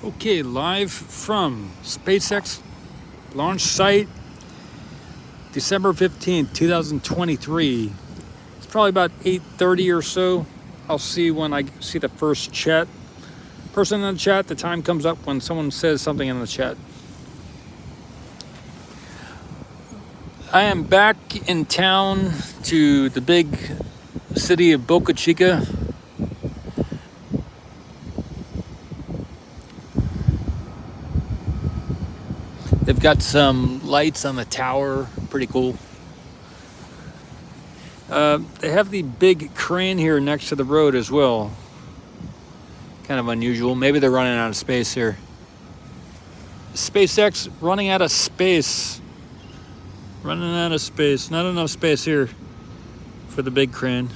Okay, live from SpaceX launch site, December 15th, 2023. It's probably about 8:30 or so. I'll see when I see the first person in the chat. The time comes up when someone says something in the chat. I am back in town to the big city of Boca, Chica. They've got some lights on the tower, pretty cool. They have the big crane here next to the road as well. Kind of unusual. Maybe they're running out of space here. SpaceX running out of space. Running out of space. Not enough space here for the big crane.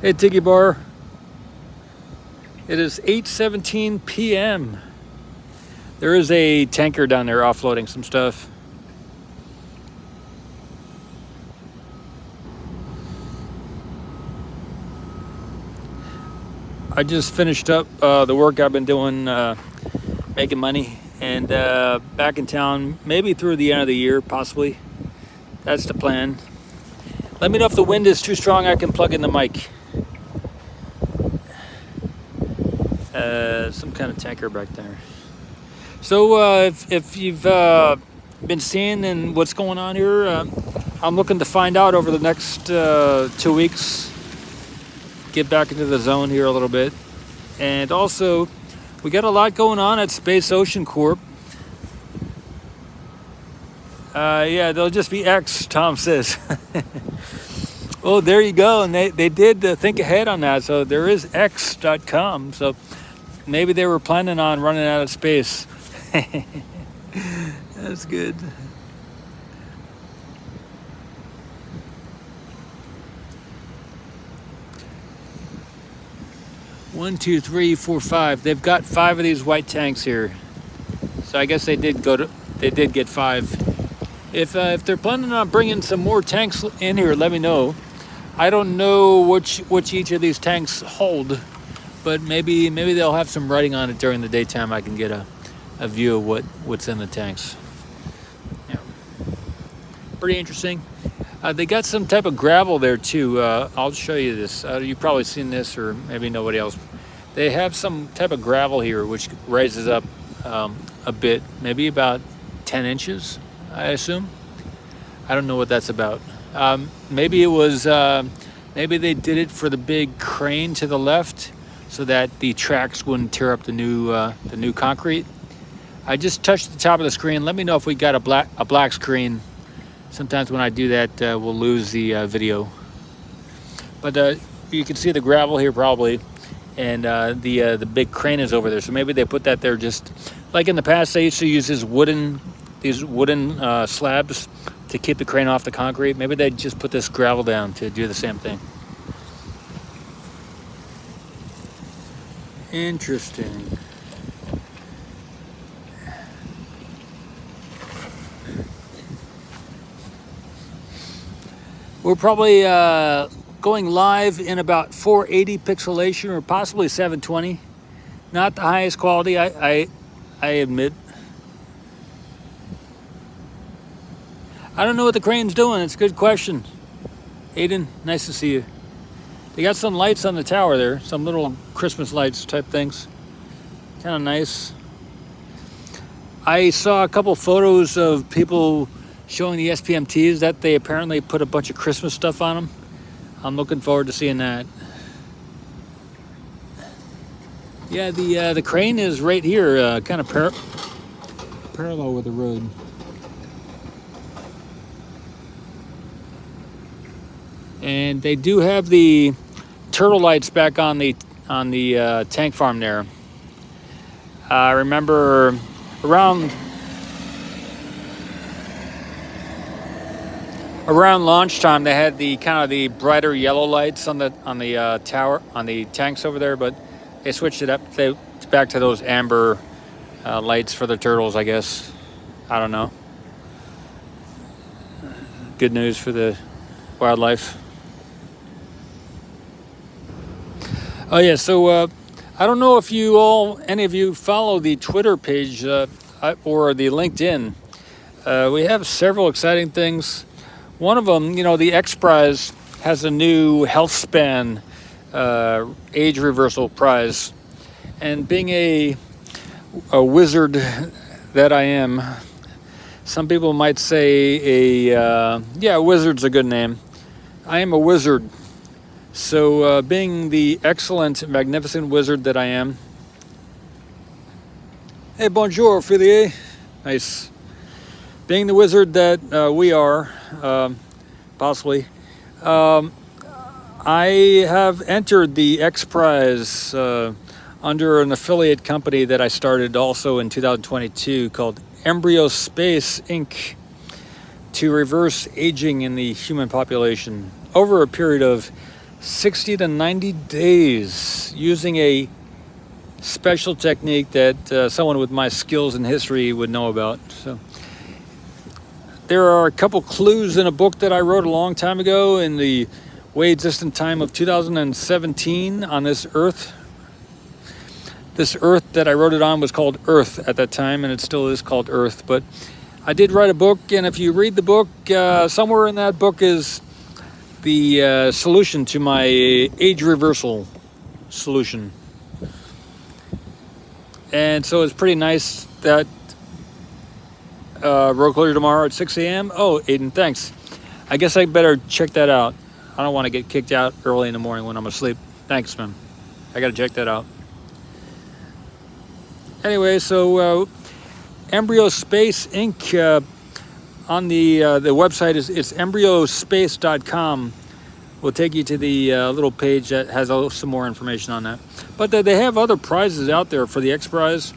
Hey, Tiki Bar. It is 8:17 p.m. There is a tanker down there offloading some stuff. I just finished up the work I've been doing, making money, and back in town, maybe through the end of the year, possibly. That's the plan. Let me know if the wind is too strong. I can plug in the mic. Some kind of tanker back there. So if you've been seeing and what's going on here, I'm looking to find out over the next 2 weeks. Get back into the zone here a little bit. And also, we got a lot going on at Space Ocean Corp. Yeah, they'll just be X, Tom says. Oh, there you go. And they did think ahead on that. So there is X.com. So maybe they were planning on running out of space. That's good. One, two, three, four, five. They've got 5 of these white tanks here. So I guess they did get 5. If they're planning on bringing some more tanks in here, let me know. I don't know which each of these tanks hold, but maybe they'll have some writing on it during the daytime. I can get a view of what's in the tanks. Yeah. Pretty interesting. They got some type of gravel there too. I'll show you this. You've probably seen this, or maybe nobody else. They have some type of gravel here which raises up a bit, maybe about 10 inches, I assume. I don't know what that's about. Maybe it was, maybe they did it for the big crane to the left so that the tracks wouldn't tear up the new concrete. I just touched the top of the screen. Let me know if we got a black screen. Sometimes when I do that, we'll lose the video. But you can see the gravel here probably, and the big crane is over there. So maybe they put that there just like in the past. They used to use these wooden slabs to keep the crane off the concrete. Maybe they just put this gravel down to do the same thing. Interesting. We're probably going live in about 480 pixelation or possibly 720. Not the highest quality, I admit. I don't know what the crane's doing. It's a good question. Aiden, nice to see you. They got some lights on the tower there, some little Christmas lights type things. Kind of nice. I saw a couple photos of people showing the SPMTs that they apparently put a bunch of Christmas stuff on them. I'm looking forward to seeing that. Yeah, the crane is right here, kind of parallel with the road. And they do have the turtle lights back on the tank farm there. I remember around launch time, they had the kind of the brighter yellow lights on the tower, on the tanks over there, but they switched it up. It's back to those amber lights for the turtles, I guess. I don't know. Good news for the wildlife. Oh yeah, so I don't know if any of you follow the Twitter page or the LinkedIn. We have several exciting things. One of them, the X Prize has a new health span age reversal prize. And being a wizard that I am, some people might say a wizard's a good name. I am a wizard. So being the excellent, magnificent wizard that I am. Hey, bonjour, Filier. Nice. Being the wizard that we are, possibly, I have entered the X Prize under an affiliate company that I started also in 2022 called Embryo Space Inc. to reverse aging in the human population over a period of 60 to 90 days using a special technique that someone with my skills in history would know about. So there are a couple clues in a book that I wrote a long time ago in the way distant time of 2017 on this Earth. This Earth that I wrote it on was called Earth at that time, and it still is called Earth. But I did write a book, and if you read the book, somewhere in that book is the solution to my age reversal solution. And so it's pretty nice that road closure tomorrow at 6 a.m. Oh, Aiden, thanks. I guess I better check that out. I don't want to get kicked out early in the morning when I'm asleep. Thanks, man. I got to check that out. Anyway, so Embryo Space Inc. On the website it's embryospace.com. Will take you to the little page that has some more information on that. But they have other prizes out there for the X Prize.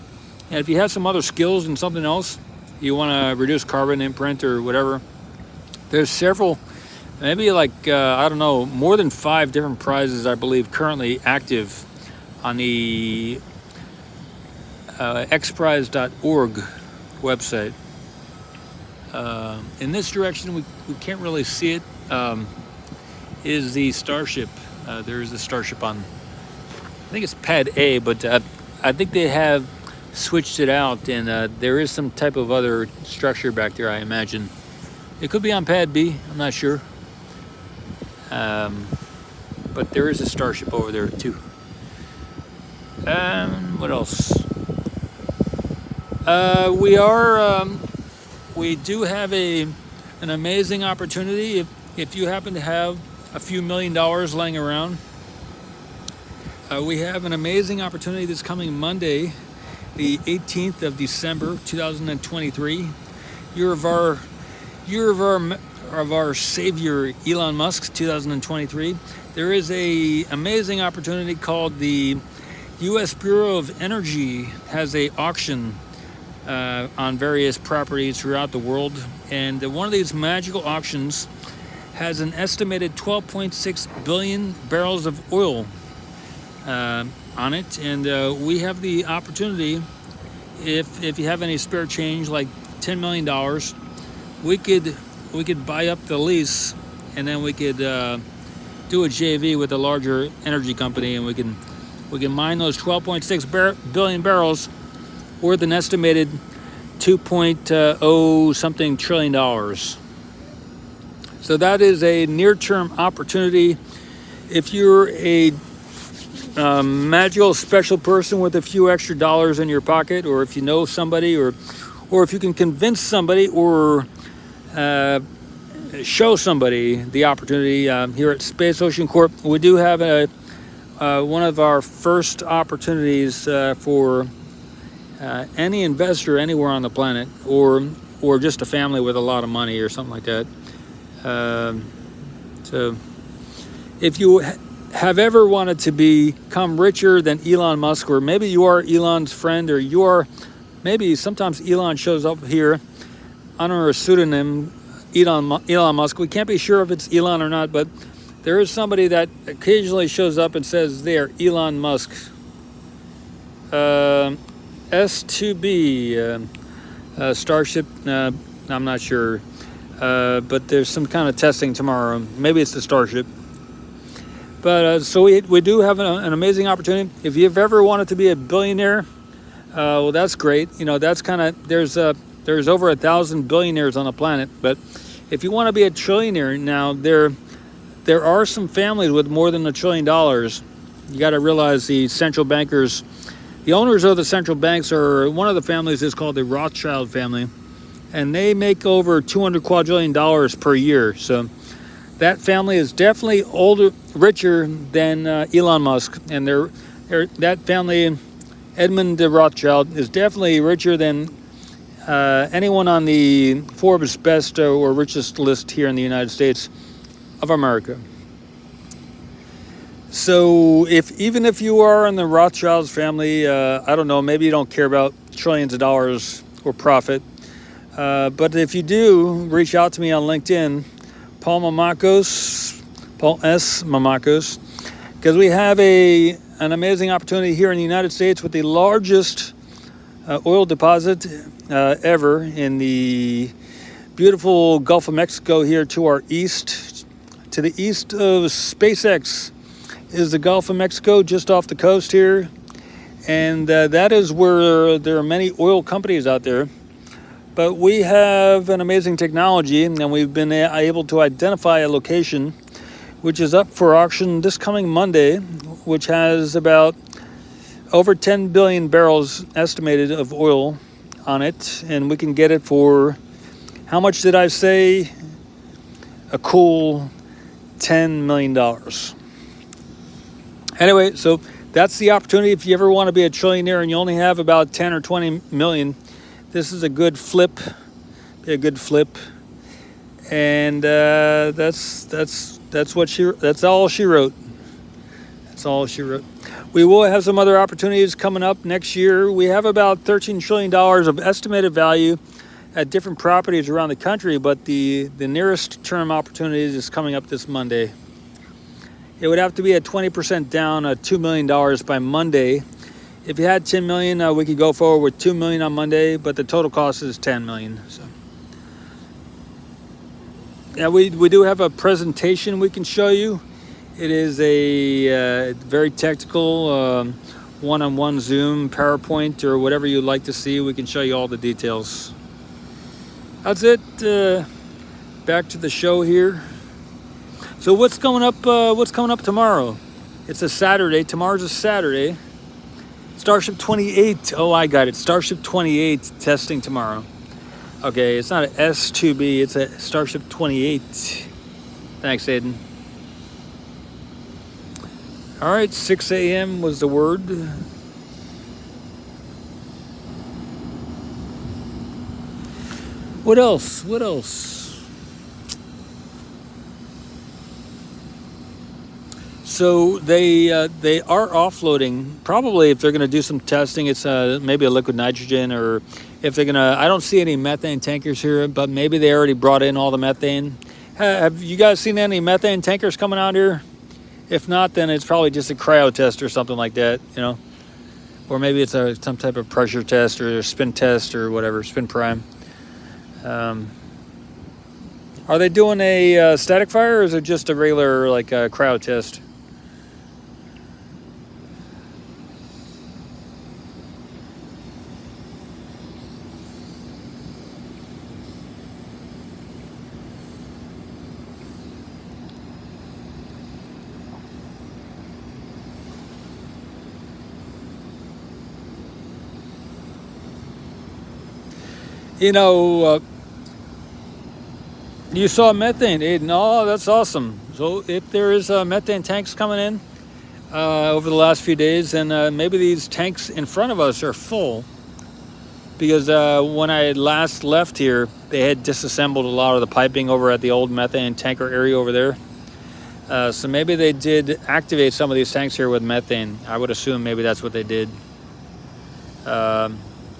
And if you have some other skills in something else, you want to reduce carbon imprint or whatever, there's several, maybe like, I don't know, more than 5 different prizes, I believe, currently active on the xprize.org website. In this direction, we can't really see it, is the Starship. There is the Starship on, I think it's pad A, but I think they have switched it out, and there is some type of other structure back there, I imagine. It could be on pad B, I'm not sure. But there is a Starship over there too. What else? We do have an amazing opportunity. If you happen to have a few $1 million laying around, we have an amazing opportunity this coming Monday, the 18th of December, 2023. Year of our savior, Elon Musk, 2023. There is a amazing opportunity called the U.S. Bureau of Energy has a auction on various properties throughout the world, and one of these magical auctions has an estimated 12.6 billion barrels of oil on it, and we have the opportunity, if you have any spare change, like $10 million, we could buy up the lease, and then we could do a JV with a larger energy company, and we can mine those 12.6 billion barrels worth an estimated 2.0 something trillion dollars. So that is a near-term opportunity. If you're a magical special person with a few extra dollars in your pocket, or if you know somebody, or if you can convince somebody or show somebody the opportunity, here at Space Ocean Corp, we do have one of our first opportunities for any investor anywhere on the planet, or just a family with a lot of money or something like that. So if you have ever wanted to become richer than Elon Musk, or maybe you are Elon's friend, or maybe sometimes Elon shows up here under a pseudonym, Elon Musk. We can't be sure if it's Elon or not, but there is somebody that occasionally shows up and says they are Elon Musk. S2B, Starship, I'm not sure. But there's some kind of testing tomorrow. Maybe it's the Starship. But so we do have an amazing opportunity. If you've ever wanted to be a billionaire, well, that's great. You know, that's kind of, there's over 1,000 billionaires on the planet. But if you want to be a trillionaire, now there are some families with more than $1 trillion. You got to realize the central bankers, the owners of the central banks are, one of the families is called the Rothschild family, and they make over $200 quadrillion per year. So that family is definitely richer than Elon Musk, and that family, Edmund de Rothschild, is definitely richer than anyone on the Forbes best or richest list here in the United States of America. So even if you are in the Rothschilds family, I don't know, maybe you don't care about trillions of dollars or profit, but if you do, reach out to me on LinkedIn, Paul S. Mamakos, because we have an amazing opportunity here in the United States with the largest oil deposit ever in the beautiful Gulf of Mexico here to our east. To the east of SpaceX is the Gulf of Mexico, just off the coast here. And that is where there are many oil companies out there. But we have an amazing technology, and we've been able to identify a location which is up for auction this coming Monday, which has about over 10 billion barrels estimated of oil on it. And we can get it for, how much did I say? A cool $10 million. Anyway, so that's the opportunity. If you ever want to be a trillionaire and you only have about 10 or 20 million, this is a good flip. Be a good flip. And that's all she wrote. That's all she wrote. We will have some other opportunities coming up next year. We have about $13 trillion of estimated value at different properties around the country, but the nearest term opportunities is coming up this Monday. It would have to be at 20% down, $2 million by Monday. If you had 10 million, we could go forward with 2 million on Monday, but the total cost is 10 million. So, yeah, we do have a presentation we can show you. It is a very technical one-on-one Zoom, PowerPoint, or whatever you'd like to see. We can show you all the details. That's it. Back to the show here. So what's coming up? What's coming up tomorrow? It's a Saturday. Tomorrow's a Saturday. Starship 28. Oh, I got it. Starship 28 testing tomorrow. Okay, it's not an S2B. It's a Starship 28. Thanks, Aiden. All right, 6 a.m. was the word. What else? What else? So they are offloading. Probably if they're going to do some testing, it's maybe a liquid nitrogen, or if they're going to. I don't see any methane tankers here, but maybe they already brought in all the methane. Have you guys seen any methane tankers coming out here? If not, then it's probably just a cryo test or something like that, you know, or maybe it's some type of pressure test or spin test or whatever, spin prime. Are they doing a static fire, or is it just a regular cryo test? You know, you saw methane, Aiden. Oh, that's awesome. So if there is methane tanks coming in over the last few days, then maybe these tanks in front of us are full. Because when I last left here, they had disassembled a lot of the piping over at the old methane tanker area over there. So maybe they did activate some of these tanks here with methane. I would assume maybe that's what they did.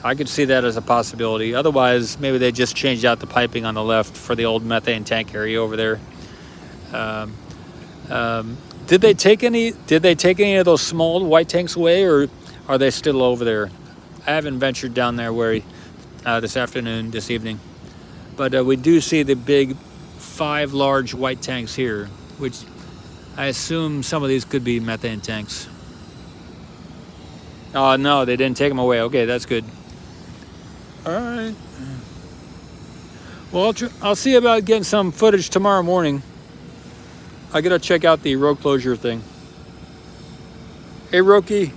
I could see that as a possibility. Otherwise, maybe they just changed out the piping on the left for the old methane tank area over there. Did they take any of those small white tanks away, or are they still over there? I haven't ventured down there this evening, but we do see the big 5 large white tanks here, which I assume some of these could be methane tanks. Oh, no, they didn't take them away. Okay, that's good. All right. Well, I'll see about getting some footage tomorrow morning. I gotta check out the road closure thing. Hey, Rocky.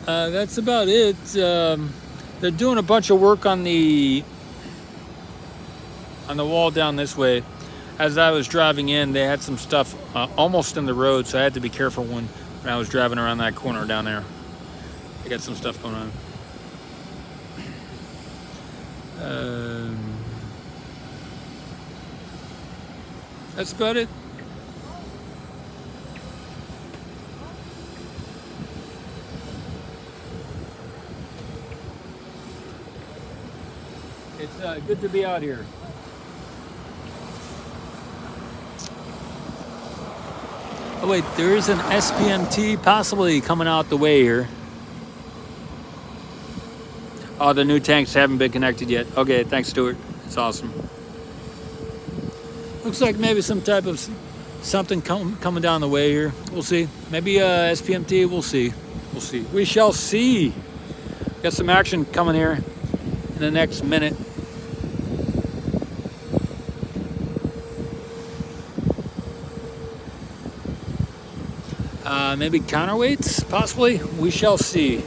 That's about it. They're doing a bunch of work on the wall down this way. As I was driving in, they had some stuff almost in the road, so I had to be careful when I was driving around that corner down there. They got some stuff going on. That's about it. It's good to be out here. Oh wait, there is an SPMT possibly coming out the way here. Oh, the new tanks haven't been connected yet. Okay, thanks, Stuart. It's awesome. Looks like maybe some type of something coming down the way here. We'll see. Maybe SPMT. We'll see. We'll see. We shall see. Got some action coming here in the next minute. Maybe counterweights, possibly. We shall see.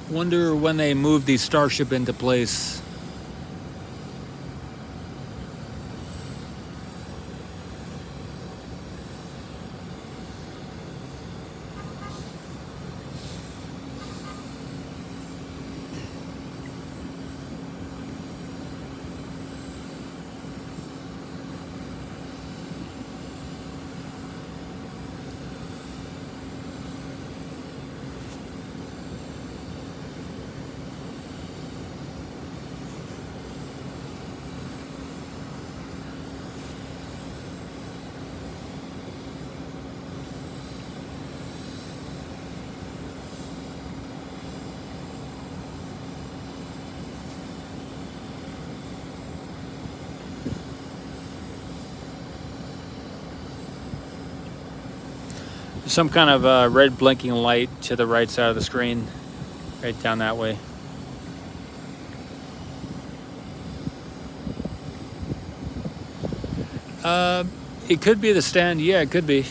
Wonder when they move the Starship into place. Some kind of red blinking light to the right side of the screen, right down that way. It could be the stand. Yeah, it could be.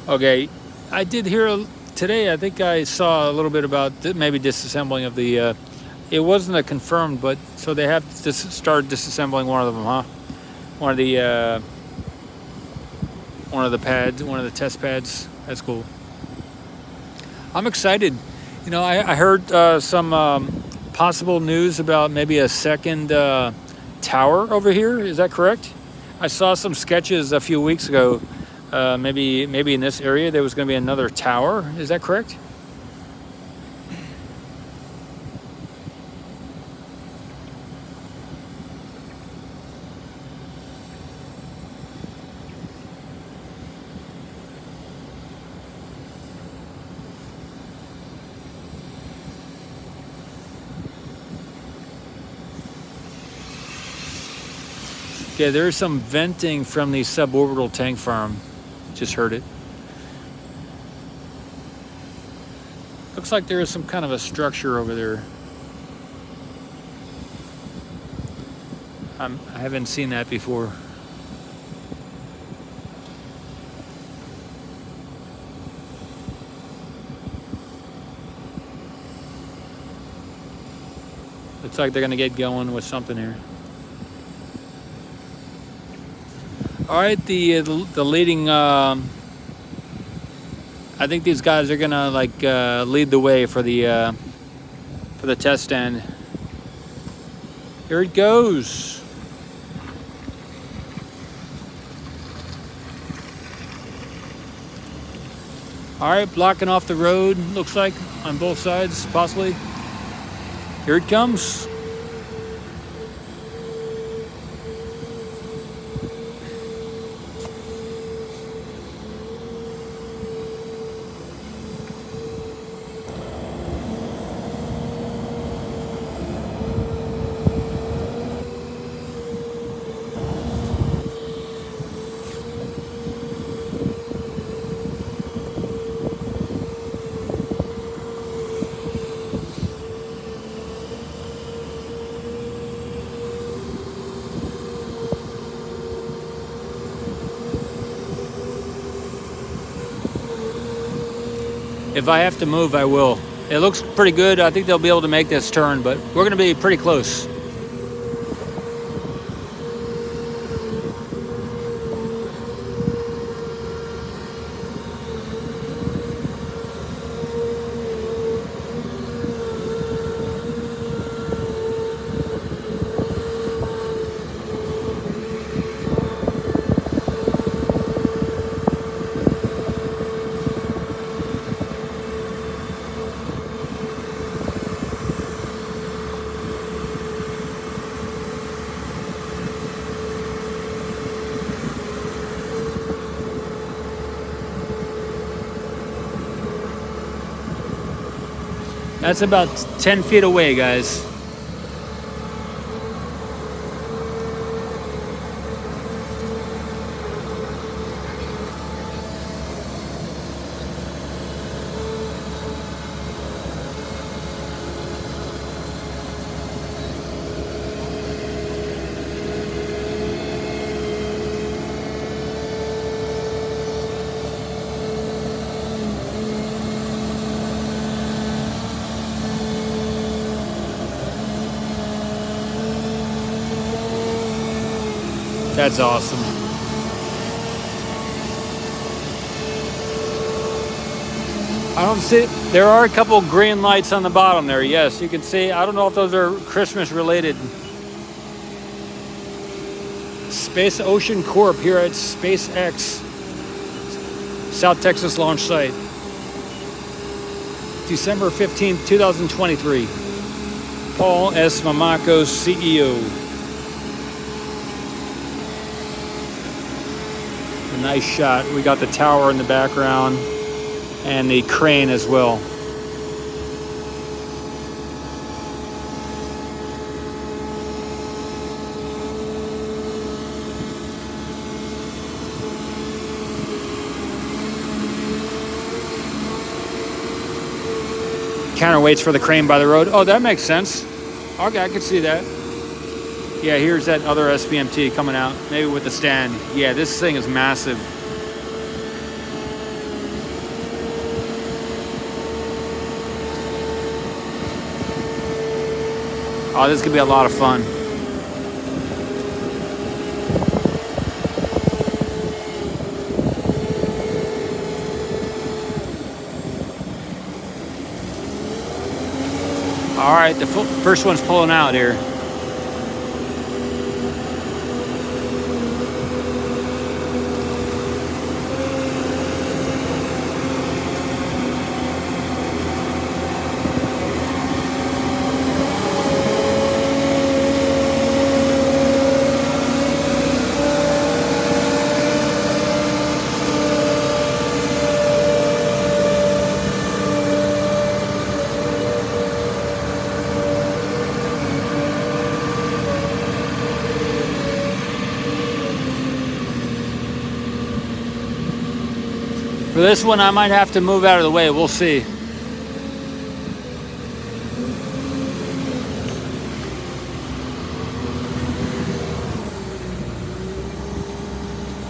Okay, I did hear today, I think I saw a little bit about maybe disassembling of the, it wasn't a confirmed, but so they have to start disassembling one of them, huh? One of the pads, one of the test pads. That's cool. I'm excited. You know, I heard some possible news about maybe a second tower over here. Is that correct? I saw some sketches a few weeks ago. Maybe in this area there was going to be another tower. Is that correct? Okay, there's some venting from the suborbital tank farm. Just heard it. Looks like there is some kind of a structure over there. I haven't seen that before. Looks like they're gonna get going with something here. All right, the leading. I think these guys are gonna like lead the way for the test stand. Here it goes. All right, blocking off the road. Looks like on both sides, possibly. Here it comes. If I have to move, I will. It looks pretty good. I think they'll be able to make this turn, but we're going to be pretty close. That's about 10 feet away, guys. That's awesome. I don't see, there are a couple green lights on the bottom there. Yes, you can see. I don't know if those are Christmas related. Space Ocean Corp here at SpaceX, South Texas launch site. December 15th, 2023. Paul S. Mamako, CEO. A nice shot. We got the tower in the background and the crane as well. Counterweights for the crane by the road. Oh, that makes sense. Okay, I can see that. Yeah, here's that other SPMT coming out, maybe with the stand. Yeah, this thing is massive. Oh, this could be a lot of fun. All right, the first one's pulling out here. For this one, I might have to move out of the way. We'll see.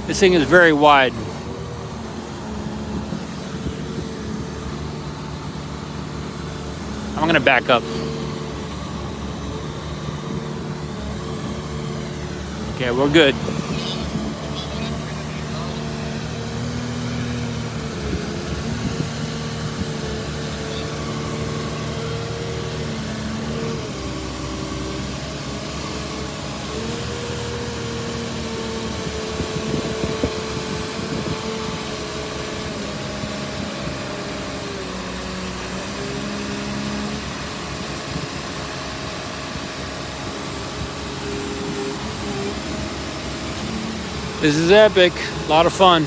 This thing is very wide. I'm gonna back up. Okay, we're good. This is epic. A lot of fun.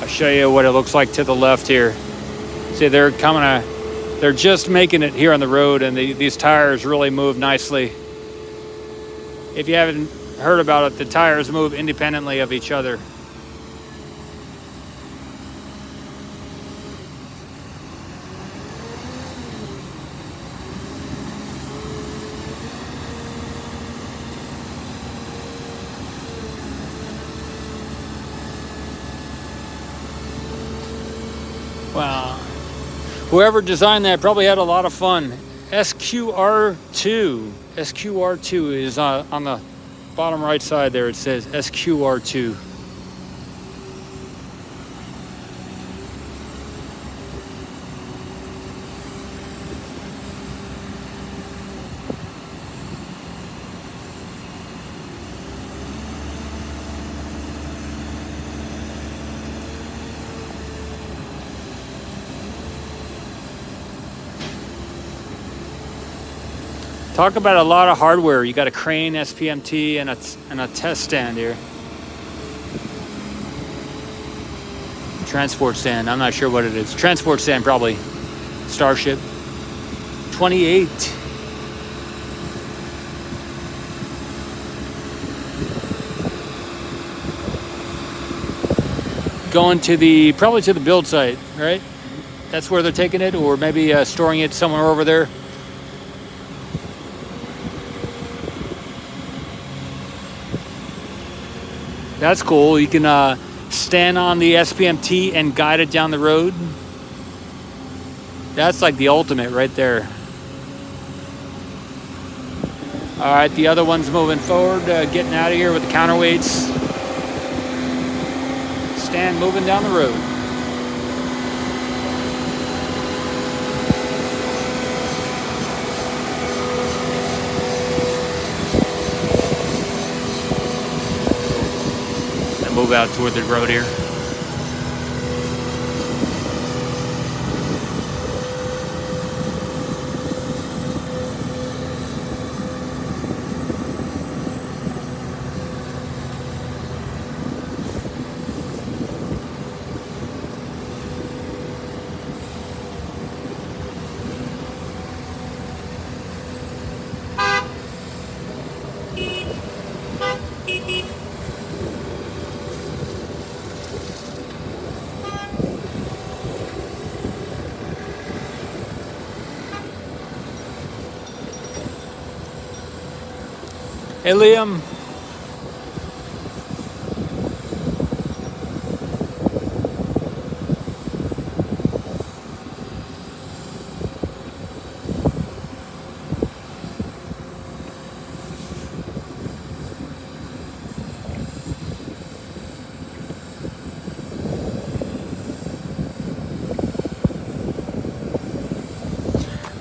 I'll show you what it looks like to the left here. See, they're just making it here on the road, and these tires really move nicely. If you haven't heard about it, the tires move independently of each other. Wow. Whoever designed that probably had a lot of fun. SQR2. SQR2 is on the bottom right side there. It says SQR2. Talk about a lot of hardware. You got a crane, SPMT, and a test stand here. Transport stand. I'm not sure what it is. Transport stand, probably. Starship. 28. Going to probably to the build site, right? That's where they're taking it, or maybe storing it somewhere over there. That's cool. You can stand on the SPMT and guide it down the road. That's like the ultimate right there. All right, the other one's moving forward, getting out of here with the counterweights. Stand moving down the road. Move out toward the road here. Hey, Liam.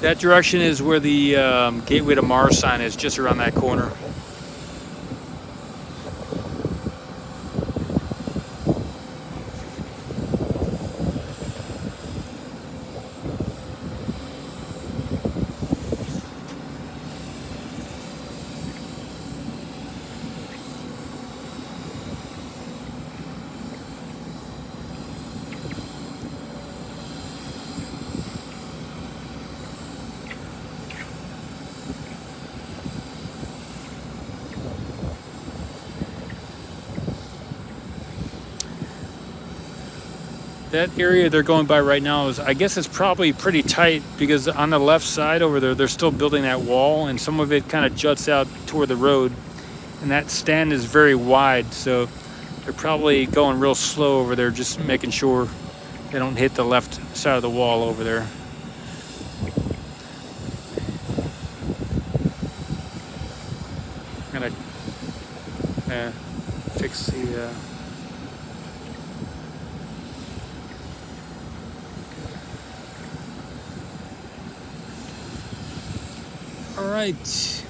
That direction is where the Gateway to Mars sign is, just around that corner. That area they're going by right now is, I guess it's probably pretty tight, because on the left side over there, they're still building that wall, and some of it kind of juts out toward the road, and that stand is very wide, so they're probably going real slow over there, just making sure they don't hit the left side of the wall over there. I'm gonna fix the all right,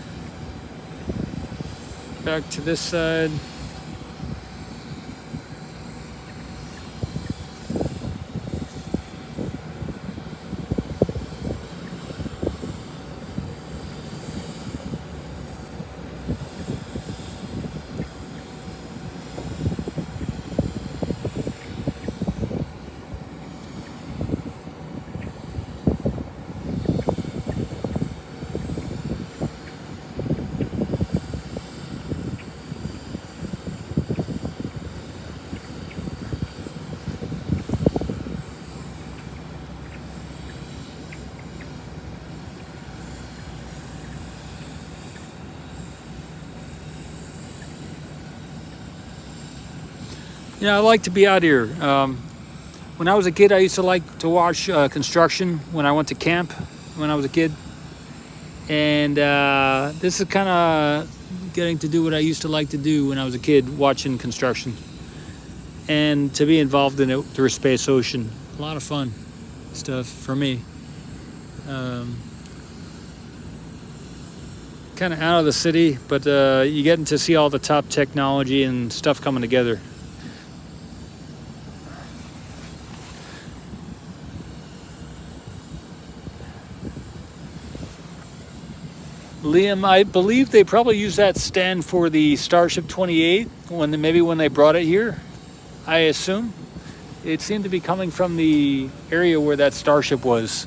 back to this side. Yeah, I like to be out here. When I was a kid, I used to like to watch construction when I went to camp when I was a kid. And this is kind of getting to do what I used to like to do when I was a kid, watching construction. And to be involved in it through Space Ocean. A lot of fun stuff for me. Kind of out of the city, but you getting to see all the top technology and stuff coming together. Liam, I believe they probably used that stand for the Starship 28 when they brought it here. I assume it seemed to be coming from the area where that Starship was.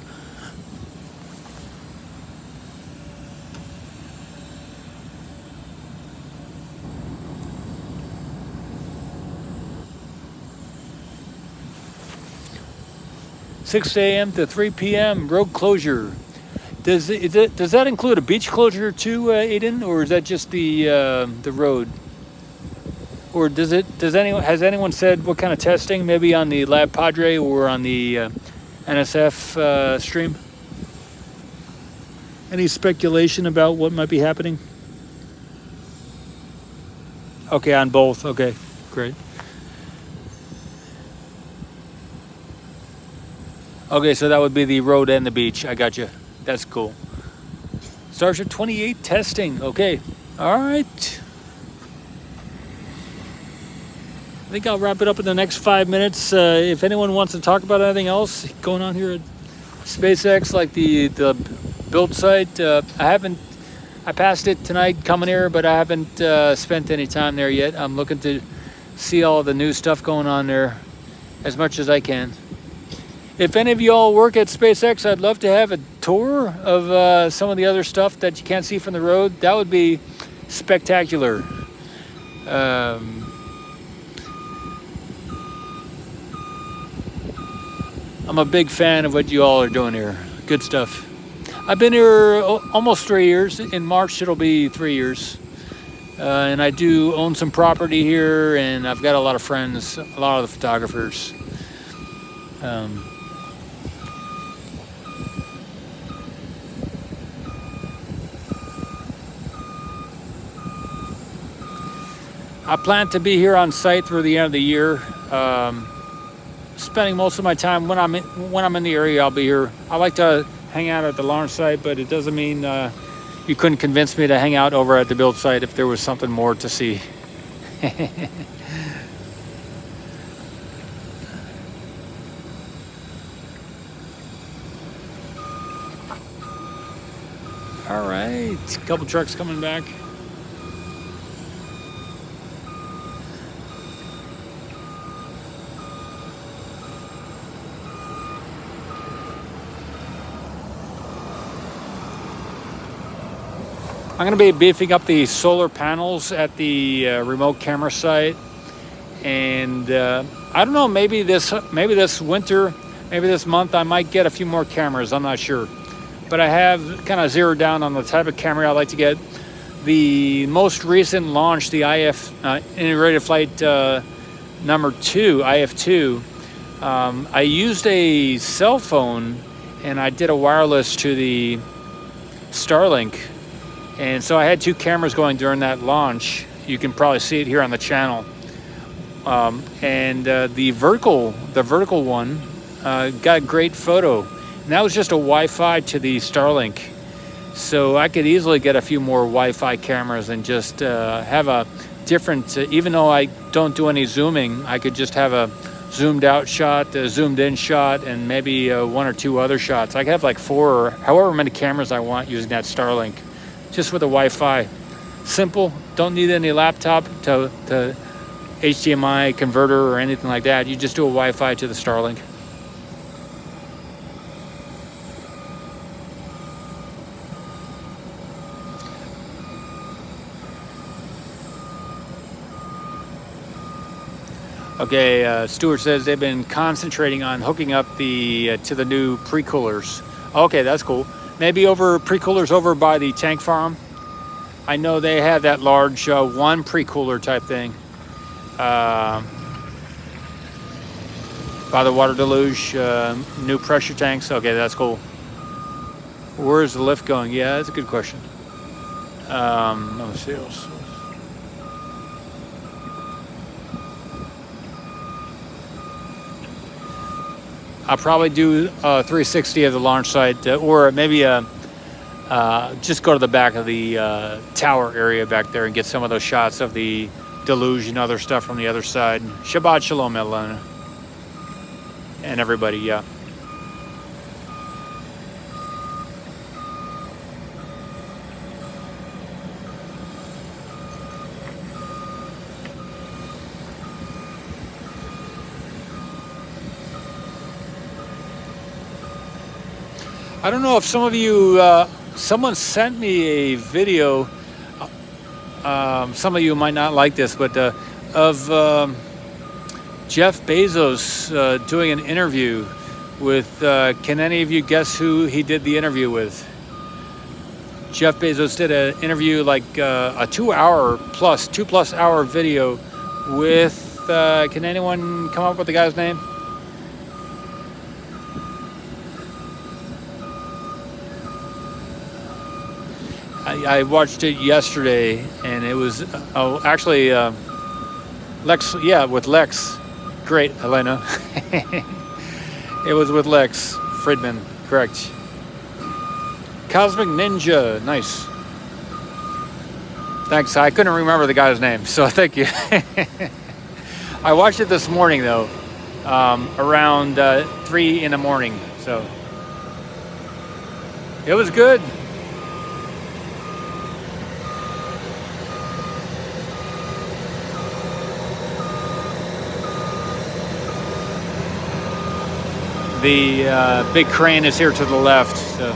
$6 a.m. to 3 p.m. road closure. Does that include a beach closure too, Aiden, or is that just the road? Or has anyone said what kind of testing? Maybe on the Lab Padre or on the NSF stream? Any speculation about what might be happening? Okay, on both. Okay, great. Okay, so that would be the road and the beach. I got you. That's cool. Starship 28 testing. Okay. All right. I think I'll wrap it up in the next 5 minutes. If anyone wants to talk about anything else going on here at SpaceX, like the build site, I passed it tonight coming here, but I haven't spent any time there yet. I'm looking to see all the new stuff going on there as much as I can. If any of y'all work at SpaceX, I'd love to have a tour of some of the other stuff that you can't see from the road. That would be spectacular. I'm a big fan of what you all are doing here. Good stuff. I've been here almost 3 years. In March, it'll be 3 years. And I do own some property here, and I've got a lot of friends, a lot of the photographers. I plan to be here on site through the end of the year. Spending most of my time when I'm in the area, I'll be here. I like to hang out at the launch site, but it doesn't mean you couldn't convince me to hang out over at the build site if there was something more to see. All right, a couple trucks coming back. I'm going to be beefing up the solar panels at the remote camera site, and I don't know. Maybe this winter, maybe this month, I might get a few more cameras. I'm not sure, but I have kind of zeroed down on the type of camera I like to get. The most recent launch, the Integrated Flight number 2, IF2. I used a cell phone, and I did a wireless to the Starlink. And so I had 2 cameras going during that launch. You can probably see it here on the channel. And the vertical one got a great photo. And that was just a Wi-Fi to the Starlink. So I could easily get a few more Wi-Fi cameras and just have a different, even though I don't do any zooming, I could just have a zoomed out shot, a zoomed in shot, and maybe 1 or 2 other shots. I could have like 4 or however many cameras I want using that Starlink. Just with a Wi-Fi. Simple, don't need any laptop to HDMI converter or anything like that. You just do a Wi-Fi to the Starlink. Okay, Stuart says they've been concentrating on hooking up to the new pre-coolers. Okay, that's cool. Maybe pre-coolers over by the tank farm. I know they have that large one pre-cooler type thing. by the water deluge. New pressure tanks. Okay, that's cool. Where's the lift going? Yeah, that's a good question. Let me see else. I'll probably do 360 of the launch site, or maybe just go to the back of the tower area back there and get some of those shots of the deluge and other stuff from the other side. Shabbat shalom, Elena. And everybody, yeah. I don't know if some of you, someone sent me a video, some of you might not like this, but of Jeff Bezos doing an interview with, can any of you guess who he did the interview with? Jeff Bezos did an interview, like a 2+ hour video with, can anyone come up with the guy's name? I watched it yesterday, and it was actually Lex. Yeah, with Lex. Great, Elena. It was with Lex Friedman. Correct. Cosmic Ninja. Nice. Thanks. I couldn't remember the guy's name, so thank you. I watched it this morning though, around 3 in the morning. So it was good. The big crane is here to the left. So.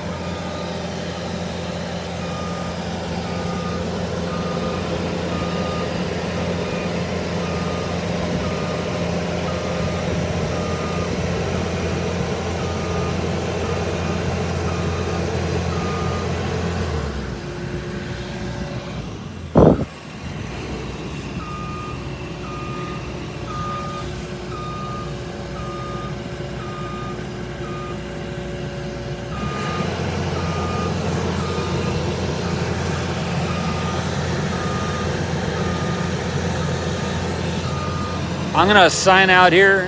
I'm gonna sign out here.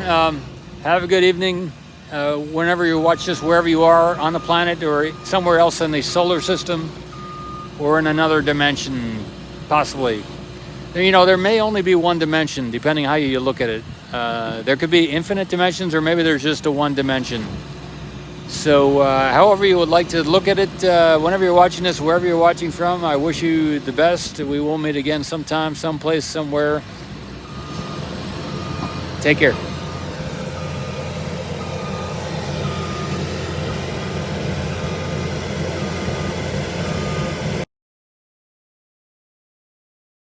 Have a good evening. Whenever you watch this, wherever you are on the planet or somewhere else in the solar system or in another dimension, possibly. You know, there may only be one dimension, depending how you look at it. There could be infinite dimensions, or maybe there's just a one dimension. So however you would like to look at it, whenever you're watching this, wherever you're watching from, I wish you the best. We will meet again sometime, someplace, somewhere. Take care.